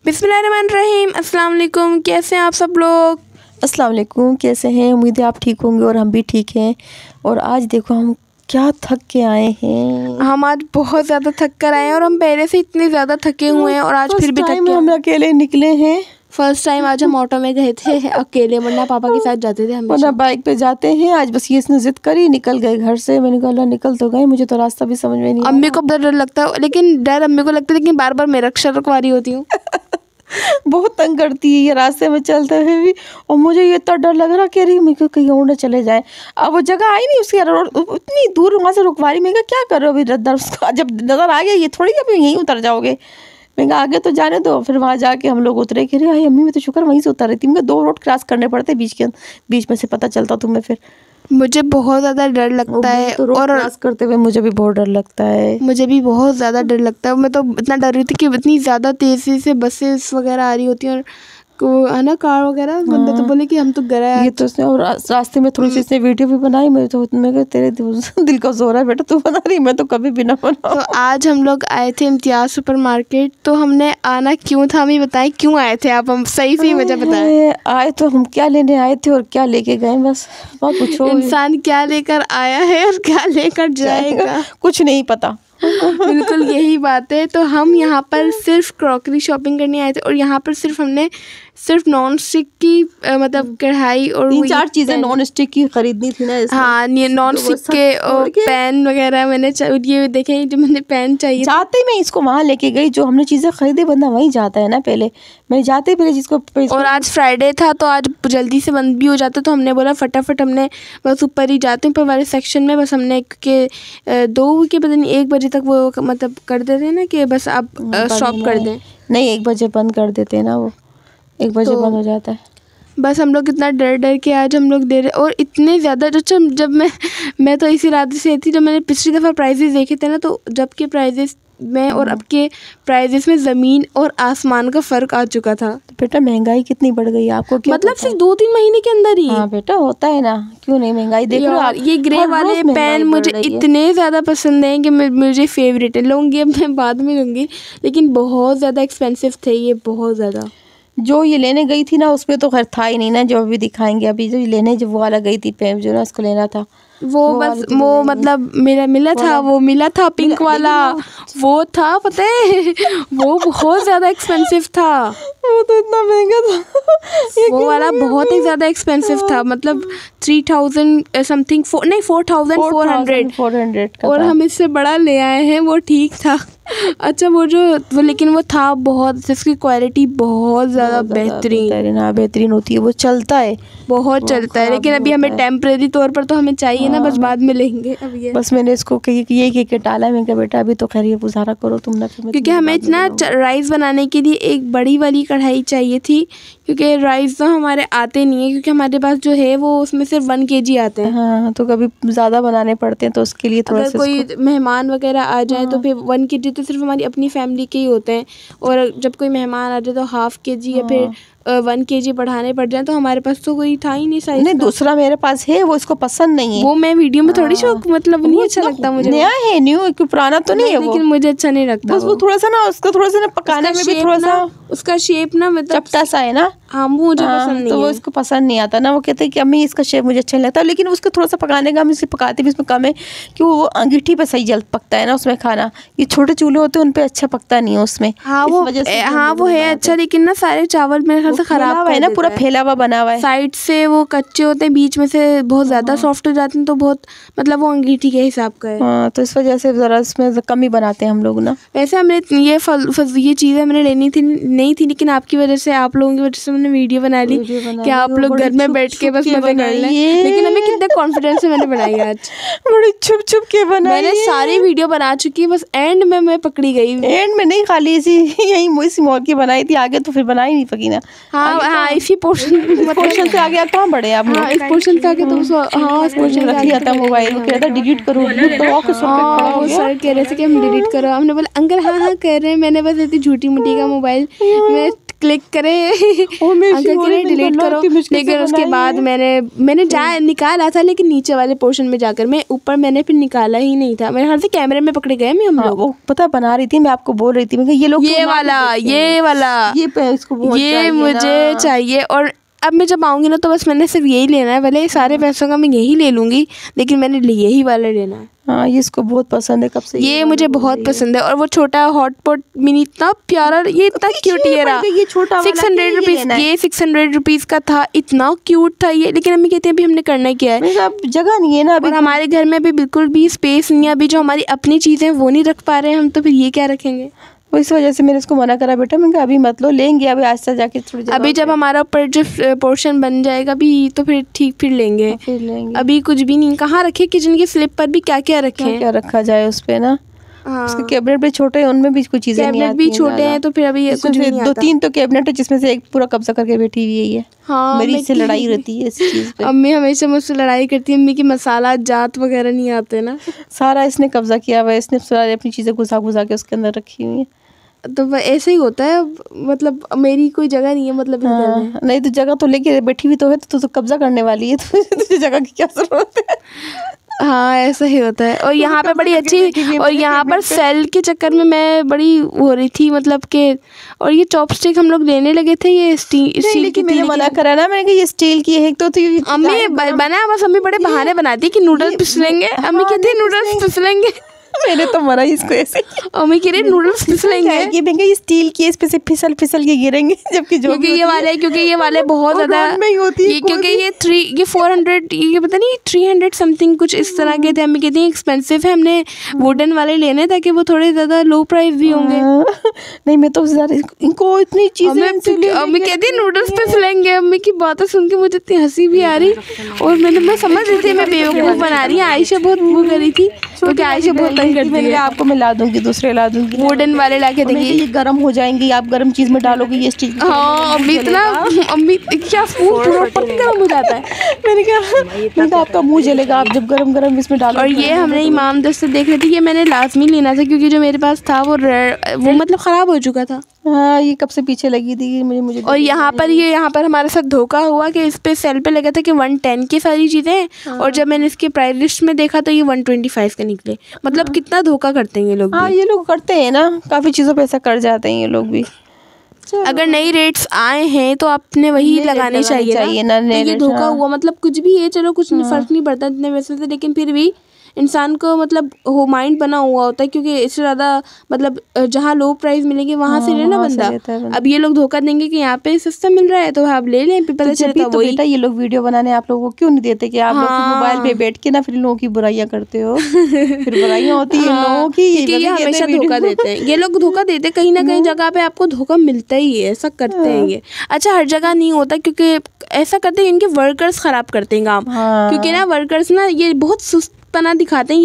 बिस्मिल्लाहिर्रहमानिर्रहीम। अस्सलाम वालेकुम। कैसे हैं आप सब लोग? अस्सलाम वालेकुम। कैसे हैं? उम्मीद है आप ठीक होंगे और हम भी ठीक हैं। और आज देखो हम क्या थक के आए हैं। हम आज बहुत ज़्यादा थक कर आए हैं और हम पहले से इतने ज़्यादा थके हुए हैं और आज फिर भी थक के हम अकेले निकले हैं। फर्स्ट टाइम आज हम ऑटो में गए थे अकेले, वरना पापा के साथ जाते थे हमेशा। वरना बाइक पे जाते हैं। आज बस ये इसने जिद करी, निकल गए घर से। मैंने कहा निकल तो गए, मुझे तो रास्ता भी समझ में नहीं। अम्मी को डर लगता है, लेकिन डर अम्मी को लगता है, लेकिन बार बार मैं रक्षा रखवारी होती हूँ। बहुत तंग करती है ये रास्ते में चलते हुए भी। और मुझे ये इतना डर लग रहा कि अरे मेरे को कहीं और न चले जाए। अब वो जगह आई नहीं उसकी, उतनी दूर वहाँ से रुकवारी। मैं क्या कर रहे हो अभी? उसका जब नज़र आ गया ये थोड़ी अभी यहीं उतर जाओगे। मैं आगे तो जाने दो। फिर वहाँ जाके हम लोग उतरे कि अरे अम्मी मैं तो शुक्र वहीं से उतर रही थी। मैं 2 रोड क्रॉस करने पड़ते बीच में से, पता चलता तुम्हें। फिर मुझे बहुत ज़्यादा डर लगता है तो रोड क्रॉस करते हुए मुझे भी बहुत डर लगता है। मुझे भी बहुत ज़्यादा डर लगता है। मैं तो इतना डर रही थी कि इतनी ज़्यादा तेज़ी से बसेस वगैरह आ रही होती हैं और है ना, कार वगैरह। बंदे तो बोले कि हम तो गए ये तो उसने। और रास्ते में थोड़ी सी इसने वीडियो भी बनाई। मैं तेरे दिल का जोर है बेटा, तू बना रही, मैं तो कभी भी ना बनाऊं। तो आज हम लोग आए थे इम्तियाज़ सुपर मार्केट। तो हमने आना क्यों था, हमें बताएं क्यों आए थे आप? हम सही वजह बताएं। आए तो हम क्या लेने आए थे और क्या लेके गए, बस पूछो। इंसान क्या लेकर आया है और क्या लेकर जाएगा कुछ नहीं पता। बिल्कुल यही बात है। तो हम यहाँ पर सिर्फ क्रॉकरी शॉपिंग करने आए थे और यहाँ पर हमने सिर्फ नॉन स्टिक की मतलब कढ़ाई और 3-4 चीज़ें नॉन स्टिक की खरीदनी थी ना। हाँ, नॉन स्टिक के पैन वगैरह मैंने ये देखे जो मैंने पैन चाहिए। जाते मैं इसको वहाँ लेके गई, जो हमने चीज़ें खरीदे बंदा वहीं जाता है ना पहले। मैं जाते पहले जिसको। और आज फ्राइडे था तो आज जल्दी से बंद भी हो जाता, तो हमने बोला फटाफट हमने बस ऊपर ही जाते हैं ऊपर वाले सेक्शन में। बस हमने के 2 के पता नहीं 1 बजे तक वो मतलब कर देते हैं ना कि बस आप स्टॉप कर दें। नहीं 1 बजे बंद कर देते हैं ना, वो 1 बजे बंद हो जाता है। बस हम लोग इतना डर के आज हम लोग दे रहे और इतने ज़्यादा जब मैं तो इसी रात से थी। जब मैंने पिछली दफ़ा प्राइजेस देखे थे ना, तो जब के प्राइजेस में और अब के प्राइजेस में ज़मीन और आसमान का फ़र्क आ चुका था। तो बेटा महंगाई कितनी बढ़ गई आपको क्या मतलब सिर्फ 2-3 महीने के अंदर ही। हाँ बेटा होता है ना, क्यों नहीं महंगाई देख रहे हो आप। ये ग्रे वाले पेन मुझे इतने ज़्यादा पसंद हैं कि मुझे फेवरेट है। लूँगी अब मैं बाद में लूँगी, लेकिन बहुत ज़्यादा एक्सपेंसिव थे ये, बहुत ज़्यादा। जो ये लेने गई थी ना उसमें तो खैर था ही नहीं ना, जो अभी दिखाएंगे। अभी जो लेने जो वो वाला गई थी पेन जो ना उसको लेना था, वो बस वो मतलब मेरा मिला था पिंक वाला। वो था पता है वो बहुत ज़्यादा एक्सपेंसिव था। वो तो इतना महंगा था वो वाला बहुत ही ज़्यादा एक्सपेंसिव था। मतलब 3000 समथिंग 4400 का। और हम इससे बड़ा ले आए हैं, वो ठीक था। अच्छा वो लेकिन वो था बहुत, इसकी क्वालिटी बहुत ज़्यादा बेहतरीन होती है। वो चलता है, बहुत चलता है, लेकिन अभी हमें टेम्परेरी तौर पर तो हमें चाहिए ना, बस बाद में लेंगे। अब ये बस मैंने इसको ये टाला। मैं कहा बेटा अभी तो खैर ये गुजारा करो तुम ना, क्योंकि हमें इतना राइस बनाने के लिए एक बड़ी वाली कढ़ाई चाहिए थी, क्योंकि राइस तो हमारे आते नहीं है, क्योंकि हमारे पास जो है वो उसमें सिर्फ 1 kg आते हैं। हाँ तो कभी ज़्यादा बनाने पड़ते हैं तो उसके लिए थोड़ा सा कोई मेहमान वगैरह आ जाए तो फिर 1 kg तो सिर्फ हमारी अपनी फैमिली के ही होते हैं। और जब कोई मेहमान आ जाए तो 1/2 kg या फिर 1 kg बढ़ाने पड़ जाए, तो हमारे पास तो कोई था ही नहीं साइज। नहीं दूसरा मेरे पास है, वो इसको पसंद नहीं है। वो मैं वीडियो में थोड़ी मतलब नहीं अच्छा लगता मुझे। नया है, न्यू है, क्यों पुराना तो नहीं है वो, लेकिन मुझे अच्छा नहीं लगता। बस वो थोड़ा सा ना उसको थोड़ा सा ना पकाने में भी थोड़ा सा उसका शेप ना मतलब चपटा सा है ना। हाँ वो मुझे पसंद नहीं तो वो इसको पसंद नहीं आता ना। वो कहते हैं कि अम्मी इसका शेप मुझे अच्छा नहीं लगता, लेकिन उसको थोड़ा सा पकाने का हम इसे पकाते भी इसमें कम है कि वो अंगीठी पे सही जल्द पकता है ना उसमें खाना। ये छोटे चूल्हे होते हैं उन पे अच्छा पकता नहीं है उसमें। हाँ वो है अच्छा, लेकिन ना सारे चावल मेरे ख्याल से खराब है ना, पूरा फैला हुआ बना हुआ है। साइड से वो कच्चे होते हैं, बीच में से बहुत ज़्यादा सॉफ्ट हो जाते हैं, तो बहुत मतलब वो अंगीठी के हिसाब का है। हाँ तो इस वजह से ज़रा इसमें कम ही बनाते हैं हम लोग ना। वैसे हमने ये चीज़ें मैंने लेनी थी नहीं थी, लेकिन आपकी वजह से, आप लोगों की वजह से मैंने वीडियो बना ली कि आप लोग घर में बैठ के बस मजे कर लें। लेकिन हमें कितने कॉन्फिडेंस से मैंने बनाई आज, बड़ी छुप के बनाई। मैंने सारी वीडियो बना चुकी है, बस एंड में मैं पकड़ी गई। एंड में नहीं, खाली यही इसी मॉल की बनाई थी, आगे तो फिर बनाई नहीं पकी ना। हाँ इसी पोर्शन से आगे कहाँ बढ़े आप? हाँ इस पोर्शन से आगे तो हाँ इस पोर्शन रख लिया था मोबाइल, वो कह रहा था डिलीट करो। वो सर कह रहे थे कि हम डिलीट करो। हमने बोला अंकल हाँ कह रहे हैं। मैंने बस ऐसी झूठी मूठी का मोबाइल मैं क्लिक करें अंकल के लिए डिलीट करो। लेकिन उसके बाद मैंने निकाला था, लेकिन नीचे वाले पोर्शन में जाकर, मैं ऊपर मैंने फिर निकाला ही नहीं था। मेरे ख्याल से कैमरे में पकड़े गए हम लोग। वो पता बना रही थी, मैं आपको बोल रही थी, मैं ये लोग ये वाला ये मुझे चाहिए। और अब मैं जब आऊँगी ना तो बस मैंने सिर्फ यही लेना है, भले सारे पैसों का मैं यही ले लूँगी, लेकिन मैंने यही वाला लेना है। हाँ, ये इसको बहुत पसंद है कब से, ये मुझे बहुत पसंद है। और वो छोटा हॉटपॉट मिनी इतना प्यारा, ये इतना क्यूट ये रहा। ये छोटा 600 रुपीज़, ये 600 रुपीज़ का था, इतना क्यूट था ये। लेकिन अम्मी कहती है अभी हमने करना क्या है, अब जगह नहीं है ना अभी, और हमारे घर में अभी बिल्कुल भी स्पेस नहीं है। अभी जो हमारी अपनी चीज़ें वो नहीं रख पा रहे हैं हम, तो फिर ये क्या रखेंगे। तो इस वजह से मैंने इसको मना करा, बेटा मैंने कहा अभी मत लो, लेंगे अभी आस्ते जाके थोड़ी जगह। अभी जब हमारा ऊपर जो पोर्शन बन जाएगा भी तो फिर ठीक, फिर लेंगे। अभी कुछ भी नहीं, कहाँ रखे, किचन के स्लिप पर भी क्या क्या रखे, क्या रखा जाए उस पे ना। हाँ, उसके कैबिनेट भी छोटे हैं, उनमें भी कुछ चीजें नहीं आती, कैबिनेट भी छोटे हैं, तो फिर अभी कुछ नहीं आता। 2-3 तो कैबिनेट है जिसमें से एक पूरा कब्जा करके बैठी हुई है। हाँ, मेरी इससे लड़ाई रहती है इस चीज पे। अम्मी हमेशा मुझसे लड़ाई करती है, अम्मी की मसाला जात वगैरह नहीं आते ना। सारा इसने कब्जा किया हुआ है, इसने सारी अपनी चीजें घुसा के उसके अंदर रखी हुई है। तो ऐसे ही होता है, मतलब मेरी कोई जगह नहीं है, मतलब इस घर में। नहीं तो जगह तो लेके बैठी हुई तो है, तो कब्जा करने वाली है, तो तुझे जगह की क्या जरूरत है। हाँ, ऐसा ही होता है। और यहाँ पे बड़ी अच्छी, और यहाँ पर सेल के चक्कर में मैं बड़ी हो रही थी, मतलब के। और ये चॉपस्टिक हम लोग लेने लगे थे, ये स्टील की, मैंने मना करा ना, मैंने कहा ये स्टील की है। तो अम्मी बना, बस अम्मी बड़े बहाने बनाती कि नूडल्स फिसलेंगे। अम्मी कहती है नूडल्स फिसलेंगे। मैंने तो मरा इसको ऐसे, अम्मी कह रही नूडल्स फिसलेंगे। ये स्टील की, इस पे से फिसल के गिरेंगे, जबकि जो क्योंकि ये वाले बहुत ज्यादा, क्योंकि ये 400, ये पता नहीं 300 समथिंग कुछ इस तरह के थे। अम्मी कहती है एक्सपेंसिव है, हमने वुडन वाले लेने ताकि वो थोड़े ज्यादा लो प्राइस भी होंगे। नहीं मैं तो इनको इतनी चीजें, अम्मी कहती है नूडल्स फिसलेंगे। अम्मी की बातें सुन के मुझे इतनी हंसी भी आ रही, और मैं समझ रही थी मैं बेवकूफ बना रही। आयशा बहुत वो कर रही थी, क्योंकि आयशा बहुत करती है। आपको मैं ला दूंगी, दूसरे ला दूंगी, वुडन वाले ला के देंगे। ये गर्म हो जाएंगी, आप गर्म चीज में डालोगे ये स्टील। हाँ, अम्मी इतना, अम्मी क्या स्पून गर्म हो जाता है। मैंने कहा आपका मुंह जलेगा आप जब गरम इसमें डालो। और ये हमने इमाम दस्त से देख रही थी, ये मैंने लाजमी लेना था, क्योंकि जो मेरे पास था वो मतलब ख़राब हो चुका था। हाँ, ये कब से पीछे लगी थी मुझे। और यहाँ पर हमारे साथ धोखा हुआ कि इस पे सेल पे लगा था कि 110 की सारी चीज़ें। हाँ। और जब मैंने इसके प्राइस लिस्ट में देखा तो ये 125 का निकले। मतलब कितना धोखा करते हैं ये लोग। हाँ, ये लोग करते हैं ना, काफ़ी चीज़ों पे ऐसा कर जाते हैं ये लोग भी। अगर नई रेट्स आए हैं तो आपने वही लगाने चाहिए ना। तो ये धोखा हुआ, मतलब कुछ भी है, चलो कुछ फर्क नहीं पड़ता इतने वैसे से, लेकिन फिर भी इंसान को मतलब वो माइंड बना हुआ होता है, क्योंकि इससे ज़्यादा मतलब जहाँ लो प्राइस मिलेगी वहाँ से लेना बंदा। अब ये लोग धोखा देंगे कि यहाँ पे सस्ता मिल रहा है तो आप ले लें, पता चलता है वही। बेटा ये लोग वीडियो बनाने आप लोगों को क्यों नहीं देते कि आप लोग मोबाइल पे बैठ के ना फिर लोगों की बुराइयां करते हो। फिर बुराइयां होती है लोगों की, ये हमेशा धोखा देते हैं, ये लोग धोखा देते हैं। कहीं ना कहीं जगह पे आपको धोखा मिलता ही है, ऐसा करते हैं ये। अच्छा, हर जगह नहीं होता, क्योंकि ऐसा करते हैं इनके वर्कर्स खराब करते हैं काम। क्योंकि ना वर्कर्स ना ये बहुत सुस्त पना दिखाते हैं,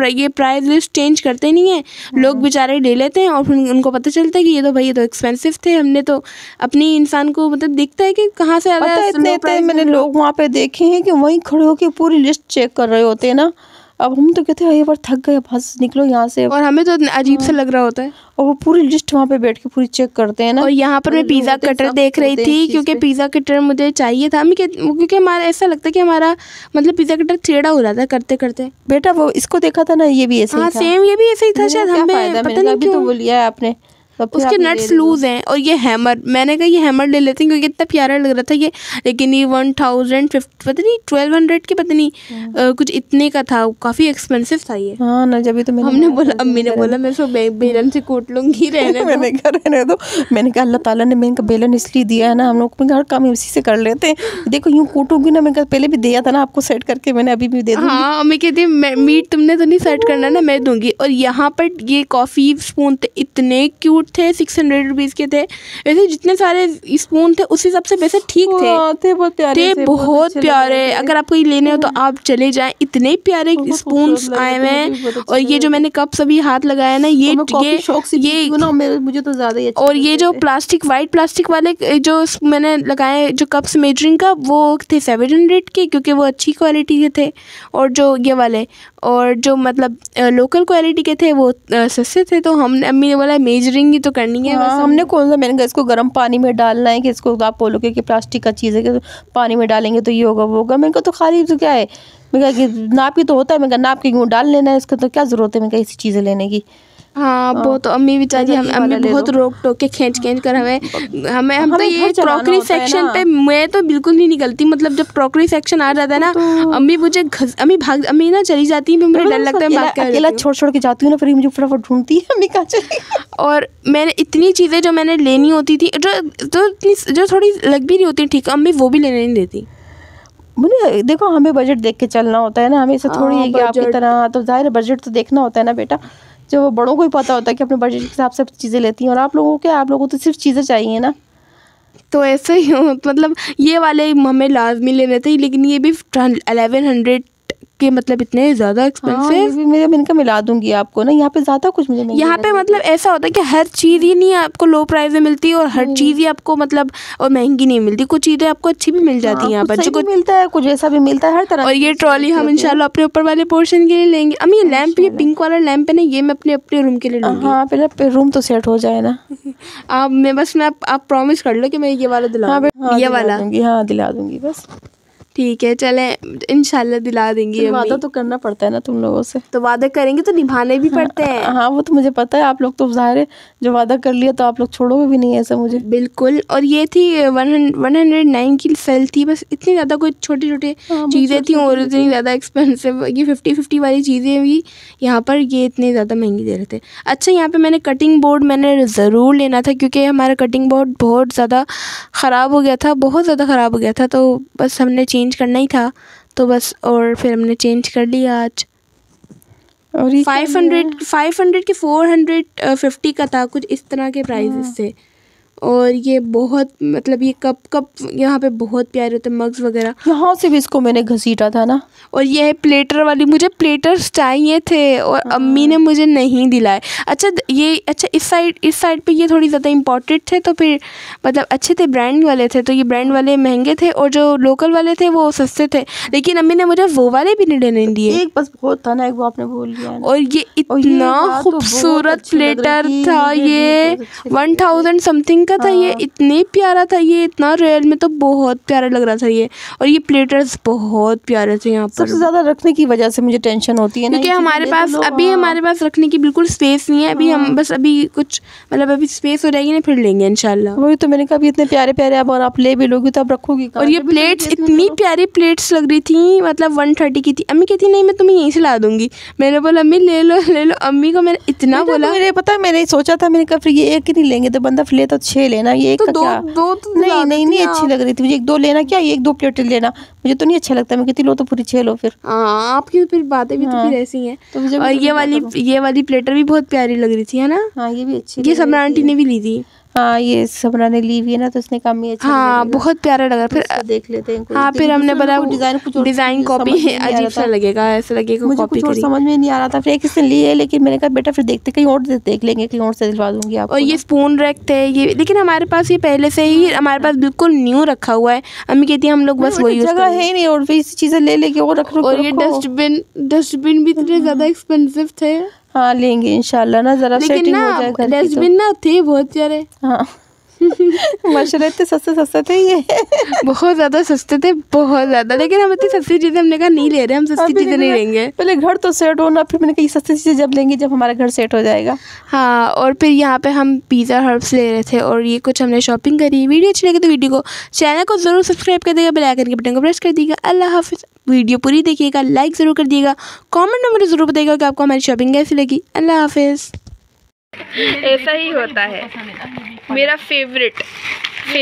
ये प्राइस लिस्ट चेंज करते नहीं है। लोग बेचारे ले लेते हैं और फिर उनको पता चलता है कि ये तो एक्सपेंसिव थे। हमने तो अपनी इंसान को मतलब दिखता है कि कहाँ से ज़्यादा इतने मैंने लोग वहाँ पे देखे हैं कि वहीं खड़े होकर पूरी लिस्ट चेक कर रहे होते हैं ना। अब हम तो कहते हैं ये बार थक गए, बस निकलो यहाँ से। और हमें तो अजीब सा लग रहा होता है, और वो पूरी लिस्ट वहाँ पे बैठ के पूरी चेक करते हैं ना। और यहाँ पर मैं पिज़्ज़ा कटर देख रही थी, क्योंकि पिज़्ज़ा कटर मुझे चाहिए था। क्योंकि हमारा ऐसा लगता है कि हमारा मतलब पिज़्ज़ा कटर टेढ़ा हो जाता है करते करते। बेटा वो इसको देखा था ना, ये भी ऐसे ही था। सेम ये भी ऐसे ही था शायद, हमें पता नहीं क्यों। तो वो लिया है आपने, उसके नट्स लूज हैं। और ये हैमर, मैंने कहा ये हैमर ले लेते हैं क्योंकि इतना प्यारा लग रहा था ये। लेकिन ये 1050 पता नहीं 1200 के पता नहीं कुछ इतने का था, काफ़ी एक्सपेंसिव था ये। हाँ ना, जब भी तो हमने बोला, अम्मी ने बोला मैं सो बेलन से कूट लूँगी, रहने मैंने कहा रहने दो। मैंने कहा अल्लाह ताला ने मैंने बेलन इसलिए दिया है ना, हम लोग हर काम इसी से कर लेते हैं। देखो यूँ कूटूंगी ना, मैंने कहा पहले भी दिया था ना आपको सेट करके, मैंने अभी भी दे दूँगी। हाँ, अम्मी कहती है मीट तुमने तो नहीं सेट करना ना, मैं दूँगी। और यहाँ पर ये कॉफ़ी स्पून थे, इतने क्यूट थे, 600 रुपीज़ के थे। वैसे जितने सारे स्पून थे उस हिसाब से वैसे ठीक थे, बहुत प्यारे। अगर आपको ये लेने हो तो आप चले जाएं, इतने प्यारे स्पून्स आए हुए हैं। और ये जो मैंने कप सभी हाथ लगाया ना, ये मुझे तो ज़्यादा ही। और ये जो वाइट प्लास्टिक वाले जो मैंने लगाए जो कप्स मेजरिंग का, वो थे 700 के, क्योंकि वो अच्छी क्वालिटी के थे। और जो ये वाले और जो मतलब लोकल क्वालिटी के थे वो सस्ते थे। तो हमने, अम्मी ने बोला मेजरिंग ही तो करनी है। हाँ, हमने कौन सा, मैंने कहा इसको गर्म पानी में डालना है कि इसको आप बोलोगे कि प्लास्टिक का चीज़ है कि पानी में डालेंगे तो ये होगा वो होगा। मैंने कहा तो खाली तो क्या है, मैं कहा कि नाप ही तो होता है। मैं कहा नाप के क्यों डाल लेना है, इसका तो क्या ज़रूरत है मैं कहा ऐसी चीज़ें लेने की। हाँ, वो तो अम्मी बेचारी, हम अम्मी बहुत रोक टोक के खींच खींच कर हम तो ये क्रॉकरी सेक्शन पे मैं तो बिल्कुल नहीं निकलती। मतलब जब क्रॉकरी सेक्शन आ जाता है ना, अम्मी मुझे अम्मी ना चली जाती है, मुझे डर लगता है अकेला छोड़ के जाती हूँ ना, फिर मुझे फटाफट ढूंढती है अम्मी कहाँ चली। और मैंने इतनी चीज़ें जो मैंने लेनी होती थी, जो थोड़ी लग भी नहीं होती ठीक, अम्मी वो भी लेने नहीं देती। मुझे देखो, हमें बजट देख के चलना होता है ना, हमें ऐसे थोड़ी है कि आपकी तरह। तो जाहिर है बजट तो देखना होता है ना बेटा, जो बड़ों को ही पता होता है कि अपने बजट के हिसाब से चीज़ें लेती हैं। और आप लोगों को तो सिर्फ चीज़ें चाहिए ना। तो ऐसे ही मतलब ये वाले हमें लाजमी लेने थे, लेकिन ये भी 1100 के मतलब इतने ज़्यादा एक्सपेंसिव। मैंने कहा मिला दूंगी आपको ना, यहाँ पे ज़्यादा कुछ मुझे नहीं। यहाँ पे मतलब ऐसा होता है कि हर चीज़ ही नहीं आपको लो प्राइस में मिलती है, और हर चीज़ ही आपको मतलब और महंगी नहीं मिलती। कुछ चीज़ें आपको अच्छी भी मिल जाती हैं यहाँ पर, कुछ मिलता है, कुछ ऐसा भी मिलता है हर तरह। और ये ट्रॉली हम इंशाल्लाह अपने ऊपर वाले पोर्शन के लिए लेंगे। अम्मी ये लैंप, ये पिंक वाला लैंप है ना, ये मैं अपने रूम के लिए लूँगी। हाँ, पहले रूम तो सेट हो जाए ना। आप प्रॉमिस कर लो कि मैं ये वाला दिलाऊंगी। ये वाला हाँ दिला दूंगी बस। ठीक है, चले इंशाल्लाह दिला देंगी। वादा तो करना पड़ता है ना तुम लोगों से। तो वादा करेंगे तो निभाने भी पड़ते हैं। हाँ वो तो मुझे पता है, आप लोग तो ज़ाहिर है जो वादा कर लिया तो आप लोग छोड़ोगे भी नहीं, ऐसा मुझे बिल्कुल। और ये थी 109 की सेल थी, बस इतनी ज़्यादा कोई छोटी छोटी चीज़ें थी और इतनी ज़्यादा एक्सपेंसिव। ये 50-50 वाली चीज़ें भी यहाँ पर ये इतनी ज़्यादा महंगी दे रहे थे। अच्छा, यहाँ पे मैंने कटिंग बोर्ड मैंने ज़रूर लेना था, क्योंकि हमारा कटिंग बोर्ड बहुत ज़्यादा ख़राब हो गया था, बहुत ज़्यादा ख़राब हो गया था। तो बस हमने चेंज करना ही था, तो बस और फिर हमने चेंज कर लिया आज। और 500 के 450 का था, कुछ इस तरह के प्राइसेस थे। और ये बहुत मतलब ये कप यहाँ पे बहुत प्यारे होते हैं, मग्स वगैरह। यहाँ से भी इसको मैंने घसीटा था ना। और ये है प्लेटर वाली, मुझे प्लेटर्स चाहिए थे और अम्मी ने मुझे नहीं दिलाए। अच्छा इस साइड पे ये थोड़ी ज़्यादा इम्पोर्टेड थे, तो फिर मतलब अच्छे थे, ब्रांड वाले थे। तो ये ब्रांड वाले महंगे थे और जो लोकल वाले थे वो सस्ते थे, लेकिन अम्मी ने मुझे वो वाले भी नहीं लेने दिए। एक बस बहुत था ना, एक वो आपने बोल दिया। और ये इतना खूबसूरत प्लेटर था, ये 1000 समथिंग का था। ये इतने प्यारा था, ये इतना रियल में तो बहुत प्यारा लग रहा था ये। और ये प्लेटर्स बहुत प्यारे थे। यहाँ पर सबसे ज़्यादा रखने की वजह से मुझे टेंशन होती है ना, क्योंकि हमारे पास रखने की बिल्कुल स्पेस नहीं है अभी। हम बस अभी कुछ मतलब अभी स्पेस हो जाएगी ना, फिर लेंगे इंशाल्लाह। वही तो मैंने कहा अभी इतने प्यारे प्यारे अब, और आप ले भी लोगी तो आप रखोगी। और ये प्लेट्स इतनी प्यारी प्लेट्स लग रही थी, मतलब 130 की थी। अम्मी कहती नहीं मैं तुम्हें यहीं से ला दूंगी। मैंने बोला अम्मी ले लो। अम्मी को मैंने इतना बोला, मेरे पता है मैंने सोचा था, मैंने कहा फिर ये एक ही नहीं लेंगे तो बंदा फिर ले तो 6 लेना, ये एक दो नहीं अच्छी लग रही थी मुझे। 1-2 लेना, क्या 1-2 प्लेट लेना, मुझे तो नहीं अच्छा लगता। मैं कहती लो तो पूरी 6 लो फिर। हाँ, आपकी फिर बातें भी तो फिर ऐसी हैं। तो और ये वाली प्लेटर भी बहुत प्यारी लग रही थी, है ना। हाँ, ये भी अच्छी, ये सबना आंटी ने भी ली थी। हाँ, ये सबना ने ली हुई है ना, तो उसने काम अच्छा। हाँ, बहुत प्यारा लगा। फिर देख लेते हैं। हाँ, फिर हमने बोला डिज़ाइन कॉपी अजीब सा लगेगा, ऐसा लगेगा कॉपी करी। समझ में नहीं आ रहा था, फिर एक इसने ली है, लेकिन मैंने कहा बेटा फिर देखते कहीं और देख लेंगे, कहीं और से दिलवा दूंगी आपको। और ये स्पून रैक थे ये, लेकिन हमारे पास ये पहले से ही हमारे पास बिल्कुल न्यू रखा हुआ है। अम्मी कहती है हम लोग बस वही जगह है नहीं, और फिर इसी चीज़ें ले लेके और रख लो। और ये डस्टबिन भी इतने ज़्यादा एक्सपेंसिव थे। हाँ, लेंगे इंशाल्लाह ना, जरा सेटिंग हो जाए घर की। डस्टबिन ना थे बहुत प्यारे। हाँ माशाल्लाह इतने सस्ते थे ये बहुत ज़्यादा सस्ते थे, बहुत ज़्यादा। लेकिन हम इतनी सस्ती चीज़ें हमने कहा नहीं ले रहे, हम सस्ती चीज़ें नहीं लेंगे। पहले घर तो सेट होना, फिर मैंने कहा सस्ती चीज़ें जब लेंगे जब हमारा घर सेट हो जाएगा। हाँ, और फिर यहाँ पे हम पिज़्ज़ा हर्ब्स ले रहे थे और ये कुछ हमने शॉपिंग करी। वीडियो अच्छी लगी तो वीडियो को, चैनल को ज़रूर सब्सक्राइब कर देगा, बेल आइकन के बटन को प्रेस कर दीजिएगा। अल्लाह हाफिज़। वीडियो पूरी देखिएगा, लाइक ज़रूर कर दिएगा, कमेंट में मुझे ज़रूर बताइएगा कि आपको हमारी शॉपिंग कैसी लगी। अल्लाह हाफिज़। ऐसा ही होता है, मेरा फेवरेट है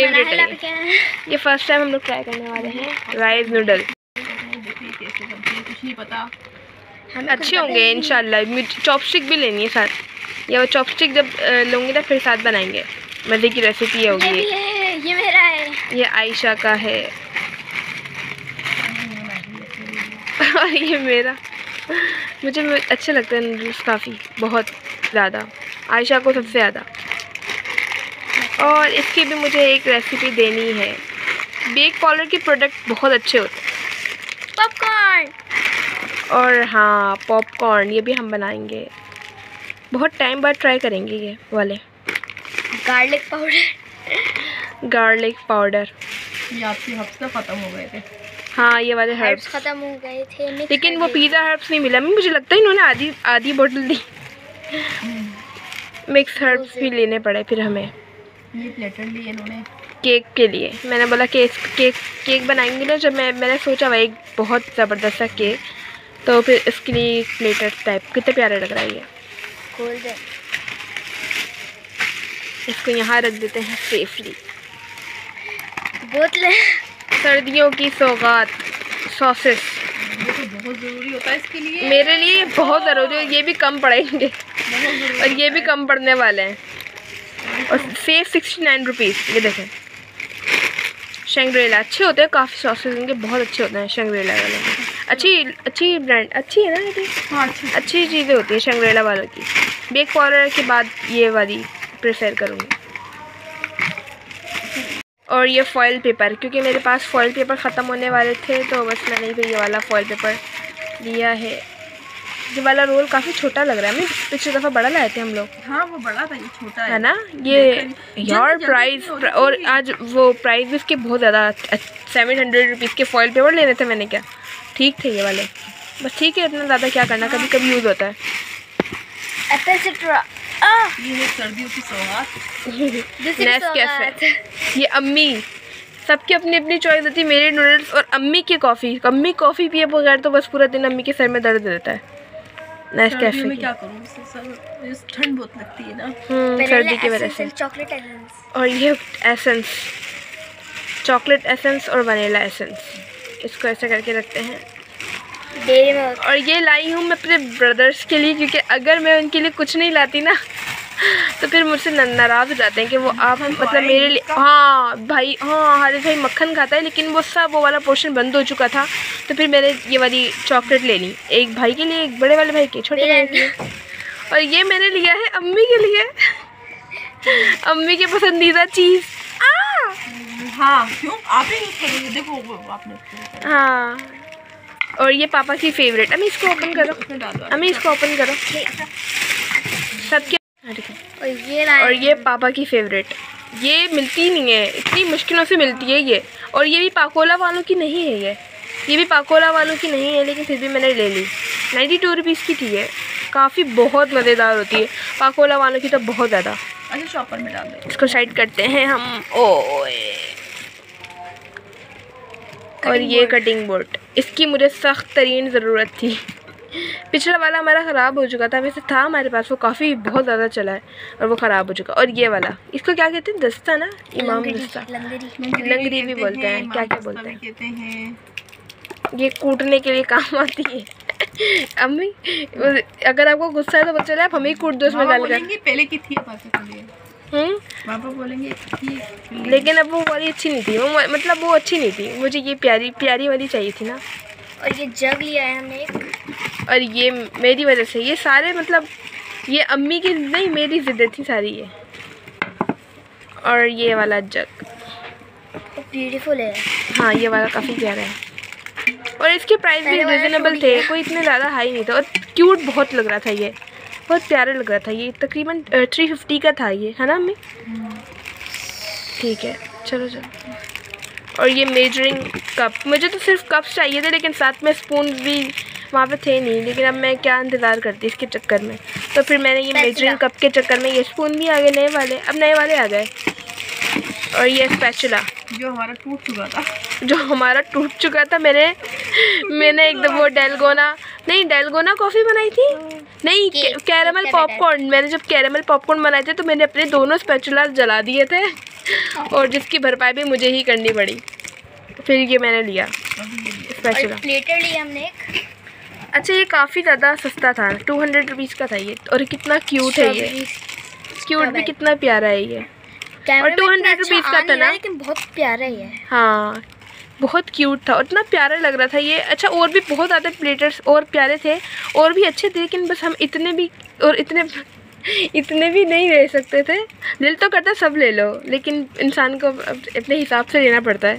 ये। फर्स्ट टाइम हम लोग ट्राई करने वाले हैं राइस नूडल। अच्छे होंगे इंशाल्लाह। चॉपस्टिक भी लेनी है साथ, या वो चॉपस्टिक जब लूँगी ना फिर साथ बनाएंगे। मज़े की रेसिपी होगी। ये मेरा है, ये आयशा का है और ये मेरा। मुझे अच्छे लगते हैं नूडल्स काफ़ी, बहुत ज़्यादा, आयशा को सबसे ज़्यादा। और इसकी भी मुझे एक रेसिपी देनी है। बेक पार्लर के प्रोडक्ट बहुत अच्छे होते हैं। पॉपकॉर्न और हाँ पॉपकॉर्न, ये भी हम बनाएंगे, बहुत टाइम बाद ट्राई करेंगे ये वाले। गार्लिक पाउडर ये आपके हफ्ते ख़त्म हो गए थे। हाँ ये वाले हर्ब्स ख़त्म हो गए थे, लेकिन वो पिज़्ज़ा हर्ब्स नहीं मिला मुझे लगता है इन्होंने आधी बोतल दी। मिक्स हर्ब्स भी लेने पड़े फिर हमें। ये प्लेटर लिए इन्होंने केक के लिए। मैंने बोला कि केक बनाएंगे ना, जब मैंने सोचा वही एक बहुत ज़बरदस्त सा केक, तो फिर इसके लिए प्लेटर टाइप कितने प्यारे लग रहा है ये। गोल्डन। इसको यहाँ रख देते हैं सेफली। बोतलें, सर्दियों की सौगात सॉसेस, ये तो बहुत ज़रूरी होता है इसके लिए। मेरे लिए बहुत ज़रूरी है। ये भी कम पड़ेंगे और ये भी कम पड़ने वाले हैं। और सिर्फ 69 रुपीज़। ये देखें शंग्रीला, अच्छे होते हैं काफ़ी सॉसेस इनके, बहुत अच्छे होते हैं शंग्रीला वाले। अच्छी ब्रांड, अच्छी है ना ये। हाँ अच्छी चीज़ें होती है शंग्रीला वालों की। बेक पाउडर के बाद ये वाली प्रेफर करूँगी। और ये फॉइल पेपर, क्योंकि मेरे पास फॉइल पेपर ख़त्म होने वाले थे, तो बस मैंने भी ये वाला फॉइल पेपर लिया है। ये वाला रोल काफ़ी छोटा लग रहा है। हमें पिछली दफ़ा बड़ा लाए थे हम लोग। हाँ वो बड़ा था, ये छोटा है ना। ये यार प्राइस, और आज वो प्राइस भी इसके बहुत ज़्यादा 700 रुपीज़ के फॉइल पेपर लेने थे मैंने। क्या ठीक थे ये वाले, बस ठीक है, इतना ज़्यादा क्या करना, कभी कभी यूज़ होता है। ये है सर्दियों की सौगात। नेस्कैफे, ये अम्मी, सबकी अपनी अपनी चॉइस होती है। मेरे नूडल्स और अम्मी की कॉफ़ी। अम्मी कॉफ़ी पिए बगैर तो बस पूरा दिन अम्मी के सर में दर्द रहता है। नेस्कैफे में क्या करूँ, ठंड बहुत लगती है ना सर्दी की वजह से। चॉकलेट एसेंस, और ये एसेंस, चॉकलेट एसेंस और वनीला एसेंस, इसको ऐसे करके रखते हैं। Dairy milk. और ये लाई हूँ मैं अपने ब्रदर्स के लिए, क्योंकि अगर मैं उनके लिए कुछ नहीं लाती ना तो फिर मुझसे नाराज़ हो जाते हैं कि वो आप मतलब मेरे लिए। हाँ भाई, हाँ हारिस भाई मक्खन खाता है, लेकिन वो सब वो वाला पोर्शन बंद हो चुका था, तो फिर मैंने ये वाली चॉकलेट ले ली। एक भाई के लिए, एक बड़े वाले भाई के, छोटे भाई के लिए। और ये मैंने लिया है अम्मी के लिए, अम्मी की पसंदीदा चीज़। हाँ क्यों आप ही यूज़ करोगे, देखो आपने। हाँ, और ये पापा की फेवरेट। अम्मी इसको ओपन करो, अम्मी इसको ओपन करो सबके। और ये पापा की फेवरेट, ये मिलती नहीं है, इतनी मुश्किलों से मिलती है ये। और ये भी पाकोला वालों की नहीं है, ये भी पाकोला वालों की नहीं है, लेकिन फिर भी मैंने ले ली। 92 रुपीज़ की थी ये, काफ़ी बहुत मज़ेदार होती है। पाकोला वालों की तो बहुत ज़्यादा। अच्छा शॉपर में डाल दो, इसको साइड करते हैं हम। ओए, और ये कटिंग बोर्ड, इसकी मुझे सख्त तरीन ज़रूरत थी। पिछला वाला हमारा ख़राब हो चुका था, वैसे था हमारे पास, वो काफ़ी बहुत ज़्यादा चला है और वो ख़राब हो चुका। और ये वाला, इसको क्या कहते हैं, दस्ता ना, इमाम दस्ता, लंगड़ी भी बोलते हैं, क्या क्या बोलते हैं। ये कूटने के लिए काम आती है। अम्मी अगर आपको गुस्सा है तो बच्चे आप हमें कूट दो इसमें डाल कर। पहले की थी पापा बोलेंगे थी, लेकिन अब वो वाली अच्छी नहीं थी, वो मतलब वो अच्छी नहीं थी, मुझे ये प्यारी प्यारी वाली चाहिए थी ना। और ये जग लिया है हमने एक, और ये मेरी वजह से, ये सारे मतलब ये अम्मी की नहीं, मेरी ज़िद्द थी सारी ये। और ये वाला जग ब्यूटीफुल है। हाँ ये वाला काफ़ी प्यारा है, और इसके प्राइस भी रिजनेबल थे, कोई इतने ज़्यादा हाई नहीं था, और क्यूट बहुत लग रहा था, ये बहुत प्यारा लग रहा था। ये तकरीबन 350 का था ये, है ना अम्मी। ठीक है, चलो चलो। और ये मेजरिंग कप, मुझे तो सिर्फ कप्स चाहिए थे, लेकिन साथ में स्पून भी वहाँ पे थे नहीं, लेकिन अब मैं क्या इंतज़ार करती इसके चक्कर में, तो फिर मैंने ये मेजरिंग कप के चक्कर में ये स्पून भी आ गए नए वाले, अब नए वाले आ गए। और ये स्पैचुला जो हमारा टूट चुका था, मैंने एकदम वो डेलगोना कॉफ़ी बनाई थी, नहीं कैरेमल पॉपकॉर्न। मैंने जब कैरेमल पॉपकॉर्न बनाए थे तो मैंने अपने दोनों स्पैचुला जला दिए थे, और जिसकी भरपाई भी मुझे ही करनी पड़ी। फिर ये मैंने लिया स्पैचुला। प्लेटर लिया हमने एक। अच्छा ये काफ़ी ज़्यादा सस्ता था, 200 रुपीज़ का था ये, और कितना क्यूट है ये, क्यूट भी कितना प्यारा है ये। और 200 रुपीज़ का था ना, लेकिन बहुत प्यारा ही है। हाँ बहुत क्यूट था और इतना प्यारा लग रहा था ये। अच्छा और भी बहुत ज़्यादा प्लेटर्स और प्यारे थे और भी अच्छे थे, लेकिन बस हम इतने भी नहीं ले सकते थे। दिल तो करता सब ले लो, लेकिन इंसान को अपने हिसाब से लेना पड़ता है।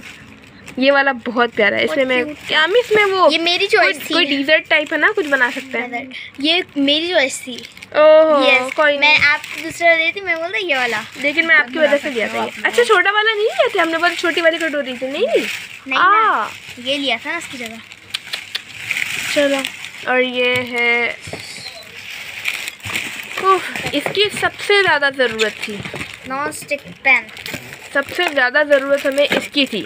ये वाला बहुत प्यारा है। इसमें मैं क्या इसमें वो ये मेरी चॉइस थी। कोई डेजर्ट टाइप है ना, कुछ बना सकते हैं। ये मेरी चॉइस थी। ओह कोई मैं आप दूसरा ली थी, मैं बोलता ये वाला, लेकिन मैं आपकी वजह से लिया था ये। अच्छा छोटा वाला नहीं लिया था हमने, बहुत छोटी वाली कटोरी थी नहीं ली। नहीं ना, ये लिया था ना उसकी जगह। चलो और ये है इसकी सबसे ज़्यादा ज़रूरत थी, नॉन स्टिक पैन। सबसे ज़्यादा ज़रूरत हमें इसकी थी।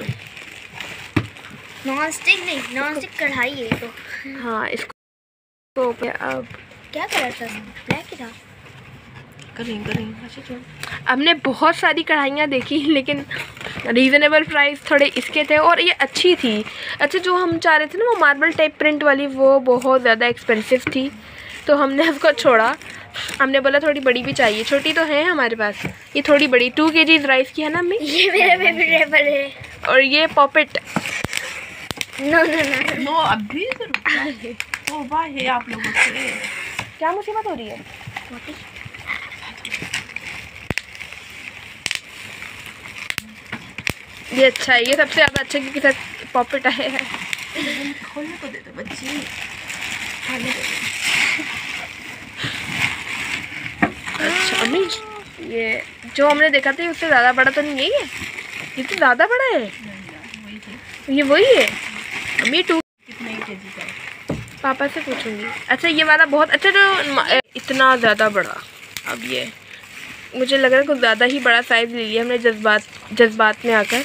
नॉन स्टिक नहीं, नॉन स्टिक कढ़ाई है तो। हाँ इसको अब क्या कलर था, ब्लैक ही था। हमने बहुत सारी कढ़ाइयाँ देखी लेकिन रीज़नेबल प्राइस थोड़े इसके थे और ये अच्छी थी। अच्छा जो हम चाह रहे थे ना वो मार्बल टाइप प्रिंट वाली, वो बहुत ज़्यादा एक्सपेंसिव थी तो हमने उसको छोड़ा। हमने बोला थोड़ी बड़ी भी चाहिए, छोटी तो है हमारे पास, ये थोड़ी बड़ी 2 kg राइस की है ना अम्मी। ये मेरा बेबी ड्राइवर है। और ये पॉपेट। नो नो नो नो अभी तोबा है आप लोगों से। क्या मुसीबत हो रही है? ये अच्छा है, ये सबसे ज़्यादा अच्छा क्योंकि सर पॉपेट आए हैं। खोलने को दे दो बच्ची, खाने को। अच्छा अम्मी ये जो हमने देखा था उससे ज़्यादा बड़ा तो नहीं है ये तो ज़्यादा बड़ा है। ये वही है अम्मी 2 कितने kg का है? पापा से पूछूंगी। अच्छा ये वाला बहुत अच्छा, जो इतना ज़्यादा बड़ा, अब ये मुझे लग रहा है कुछ ज़्यादा ही बड़ा साइज़ ले लिया हमने जज्बात में आकर।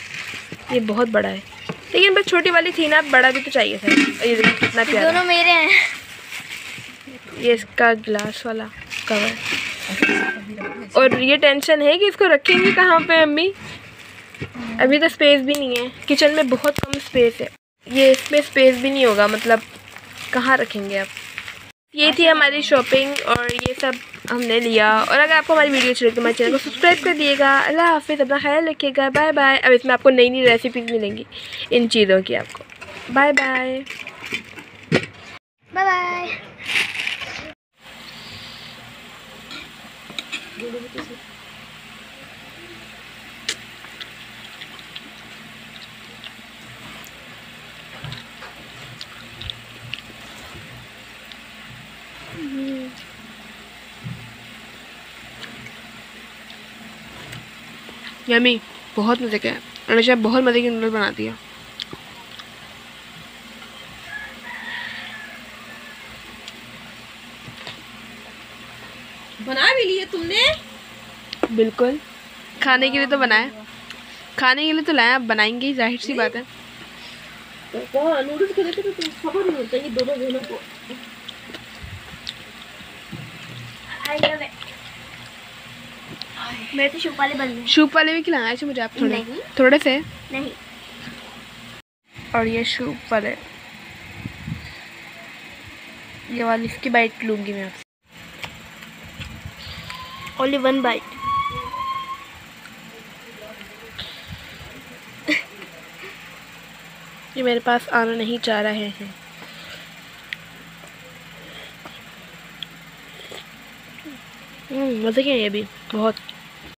ये बहुत बड़ा है लेकिन बस छोटी वाली थी ना, बड़ा भी तो चाहिए था। ये देखिए कितना प्यारा। दोनों मेरे हैं। ये इसका ग्लास वाला कवर। और ये टेंशन है कि इसको रखेंगे कहाँ पे अम्मी, अभी तो स्पेस भी नहीं है, किचन में बहुत कम स्पेस है, ये इसमें स्पेस भी नहीं होगा, मतलब कहाँ रखेंगे अब। ये थी हमारी शॉपिंग और ये सब हमने लिया। और अगर आपको हमारी वीडियो अच्छी लगी तो हमारे चैनल को सब्सक्राइब कर दिएगा। अल्लाह हाफिज़, अपना ख्याल रखिएगा, बाय बाय। अब इसमें आपको नई नई रेसिपीज़ मिलेंगी इन चीज़ों की आपको। Bye bye bye bye. Yummy, बहुत मज़े का है। अनुषा बहुत मज़े की नूडल बनाती है। बना भी लिए तुमने? बिल्कुल, खाने के लिए तो बनाया, खाने के लिए तो लाया, अब बनाएंगे ही, जाहिर सी बात है। नूडल्स खाने के तो खबर नहीं होता ये दोनों दोनों को। मेरे तो सूप वाले बन गए। सूप वाले भी खिलाना है मुझे आप थोड़े नहीं। थोड़े से। नहीं। और ये सूप वाले, ये वाली इसकी बाइट लूँगी मैं आपसे। Only 1 bite. ये मेरे पास आना नहीं चाह रहे हैं। मज़े के हैं ये भी बहुत।